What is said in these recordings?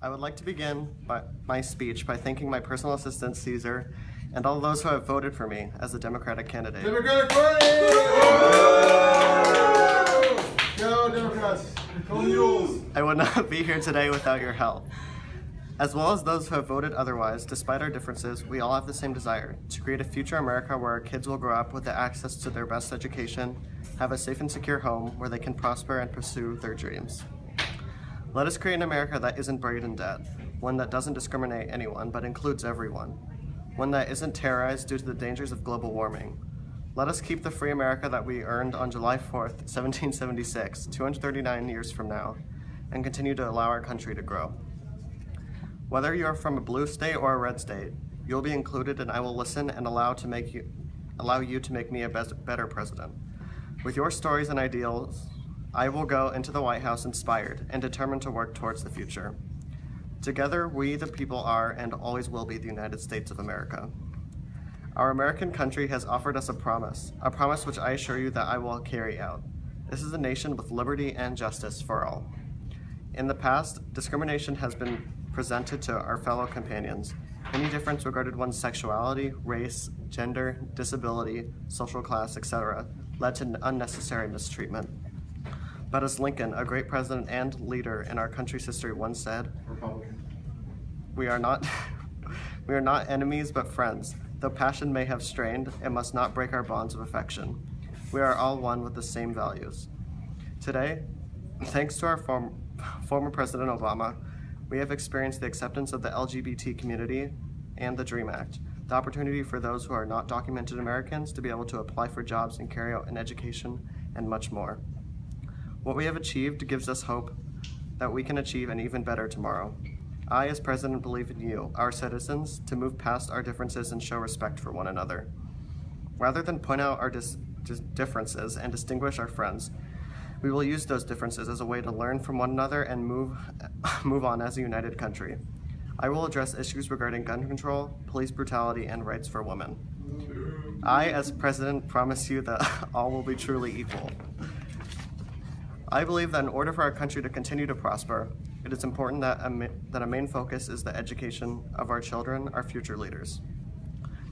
I would like to begin my speech by thanking my personal assistant, Caesar, and all those who have voted for me as the Democratic candidate. Democratic Party! Go Democrats! Go Mules! I would not be here today without your help. As well as those who have voted otherwise, despite our differences, we all have the same desire, to create a future America where our kids will grow up with the access to their best education, have a safe and secure home where they can prosper and pursue their dreams. Let us create an America that isn't buried in debt, one that doesn't discriminate anyone but includes everyone, one that isn't terrorized due to the dangers of global warming. Let us keep the free America that we earned on July 4th, 1776, 239 years from now, and continue to allow our country to grow. Whether you are from a blue state or a red state, you'll be included, and I will listen and allow you to make me a better president. With your stories and ideals, I will go into the White House inspired and determined to work towards the future. Together, we the people are and always will be the United States of America. Our American country has offered us a promise which I assure you that I will carry out. This is a nation with liberty and justice for all. In the past, discrimination has been presented to our fellow companions. Any difference regarding one's sexuality, race, gender, disability, social class, etc., led to unnecessary mistreatment. But as Lincoln, a great president and leader in our country's history, once said, Republican. we are not enemies but friends. Though passion may have strained, it must not break our bonds of affection. We are all one with the same values. Today, thanks to our former President Obama, we have experienced the acceptance of the LGBT community and the DREAM Act, the opportunity for those who are not documented Americans to be able to apply for jobs and carry out an education, and much more. What we have achieved gives us hope that we can achieve an even better tomorrow. I, as president, believe in you, our citizens, to move past our differences and show respect for one another. Rather than point out our differences and distinguish our friends, we will use those differences as a way to learn from one another and move on as a united country. I will address issues regarding gun control, police brutality, and rights for women. I, as president, promise you that all will be truly equal. I believe that in order for our country to continue to prosper, it is important that a main focus is the education of our children, our future leaders.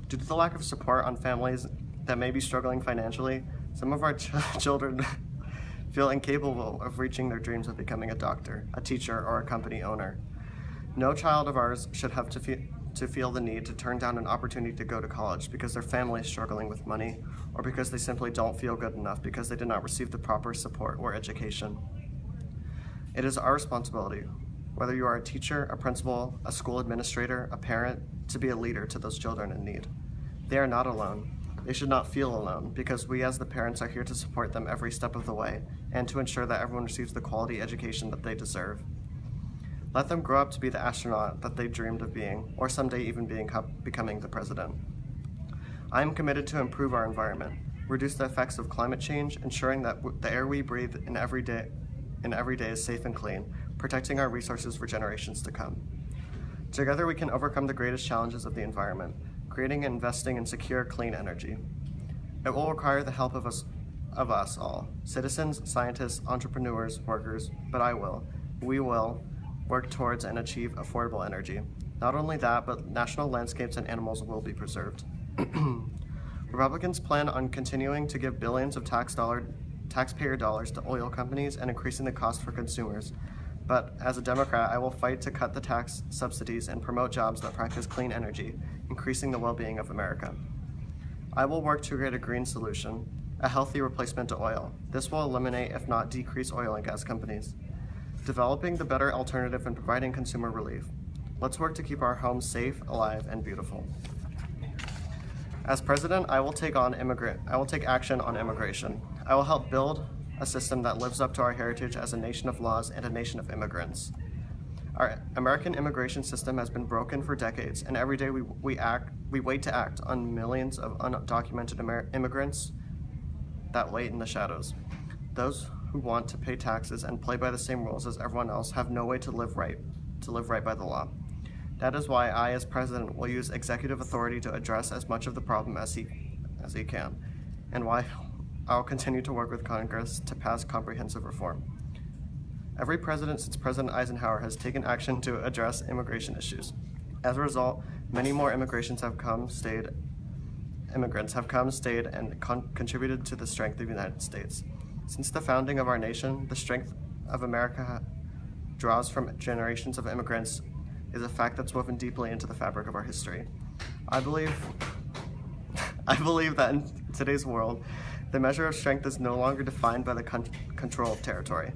Due to the lack of support on families that may be struggling financially, some of our children feel incapable of reaching their dreams of becoming a doctor, a teacher, or a company owner. No child of ours should have to feel the need to turn down an opportunity to go to college because their family is struggling with money, or because they simply don't feel good enough because they did not receive the proper support or education. It is our responsibility, whether you are a teacher, a principal, a school administrator, a parent, to be a leader to those children in need. They are not alone. They should not feel alone, because we as the parents are here to support them every step of the way and to ensure that everyone receives the quality education that they deserve. Let them grow up to be the astronaut that they dreamed of being, or someday even becoming the president. I am committed to improve our environment, reduce the effects of climate change, ensuring that the air we breathe in every day is safe and clean, protecting our resources for generations to come. Together we can overcome the greatest challenges of the environment, creating and investing in secure, clean energy. It will require the help of us all, citizens, scientists, entrepreneurs, workers, but we will work towards and achieve affordable energy. Not only that, but national landscapes and animals will be preserved. Republicans plan on continuing to give billions of taxpayer dollars to oil companies and increasing the cost for consumers. But as a Democrat, I will fight to cut the tax subsidies and promote jobs that practice clean energy, increasing the well-being of America. I will work to create a green solution, a healthy replacement to oil. This will eliminate, if not decrease, oil and gas companies. Developing the better alternative and providing consumer relief. Let's work to keep our homes safe, alive, and beautiful. As president, I will take action on immigration. I will help build a system that lives up to our heritage as a nation of laws and a nation of immigrants. Our American immigration system has been broken for decades, and every day we wait to act on millions of undocumented immigrants that wait in the shadows. Those who want to pay taxes and play by the same rules as everyone else have no way to live right by the law. That is why I, as president, will use executive authority to address as much of the problem as he can, and why I'll continue to work with Congress to pass comprehensive reform. Every president since President Eisenhower has taken action to address immigration issues. As a result, many more immigrants have come, stayed, and contributed to the strength of the United States. Since the founding of our nation, the strength of America draws from generations of immigrants is a fact that's woven deeply into the fabric of our history. I believe that in today's world, the measure of strength is no longer defined by the control of territory.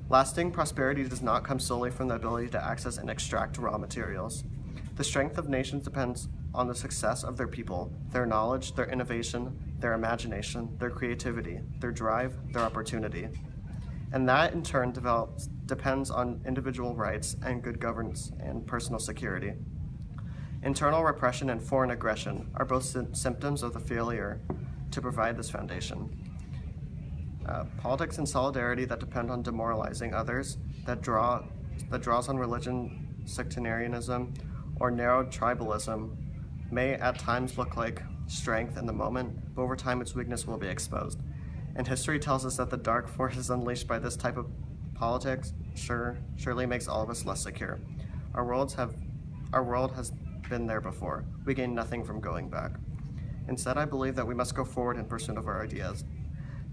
Lasting prosperity does not come solely from the ability to access and extract raw materials. The strength of nations depends on the success of their people, their knowledge, their innovation, their imagination, their creativity, their drive, their opportunity. And that in turn depends on individual rights and good governance and personal security. Internal repression and foreign aggression are both symptoms of the failure to provide this foundation. Politics and solidarity that depend on demoralizing others, that draws on religion, sectarianism, or narrow tribalism may at times look like strength in the moment, but over time its weakness will be exposed. And history tells us that the dark forces unleashed by this type of politics surely makes all of us less secure. Our world has been there before. We gain nothing from going back. Instead, I believe that we must go forward in pursuit of our ideas,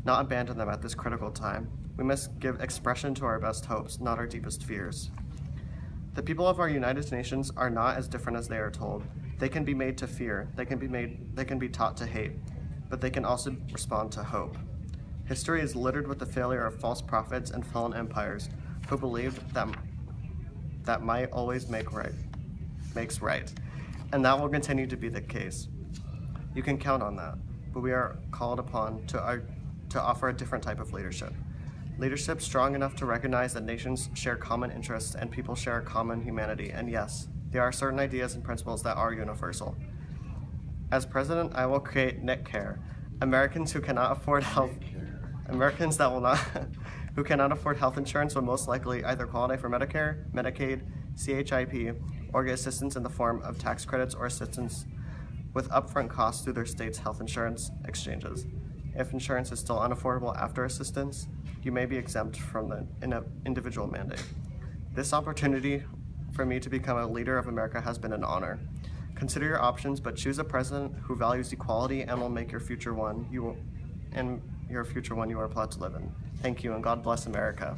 not abandon them at this critical time. We must give expression to our best hopes, not our deepest fears. The people of our United Nations are not as different as they are told. They can be made to fear, they can be taught to hate, but they can also respond to hope. History is littered with the failure of false prophets and fallen empires who believed that might always makes right, and that will continue to be the case. You can count on that, but we are called upon to offer a different type of leadership. Leadership strong enough to recognize that nations share common interests and people share common humanity, and yes, there are certain ideas and principles that are universal. As president, I will create NICCare, Americans who cannot afford health insurance will most likely either qualify for Medicare, Medicaid, CHIP, or get assistance in the form of tax credits or assistance with upfront costs through their state's health insurance exchanges. If insurance is still unaffordable after assistance, you may be exempt from the individual mandate. This opportunity for me to become a leader of America has been an honor. Consider your options, but choose a president who values equality and will make your future one you are proud to live in. Thank you, and God bless America.